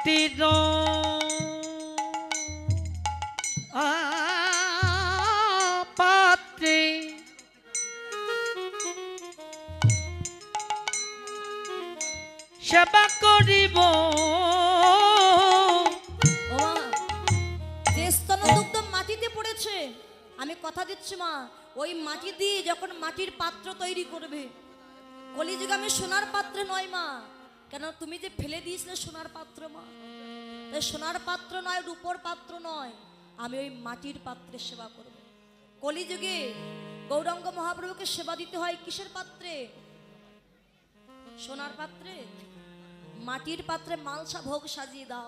মাটির পাত্রে সেবা করিব। যে স্তনদুগ্ধ মাটিতে পড়েছে, আমি কথা দিচ্ছি মা, ওই মাটি দিয়ে যখন মাটির পাত্র তৈরি করবে, কলিযুগে আমি সোনার পাত্রে নয় মা, কেন তুমি যে ফেলে দিয়েছিলে সোনার পাত্র মা, তাই সোনার পাত্র নয়, রূপোর পাত্র নয়, আমি ওই মাটির পাত্রে সেবা করব। কলিযুগে গৌরাঙ্গ মহাপ্রভুকে সেবা দিতে হয় কিসের পাত্রে? সোনার পাত্রে। মাটির পাত্রে মালসা ভোগ সাজিয়ে দাও।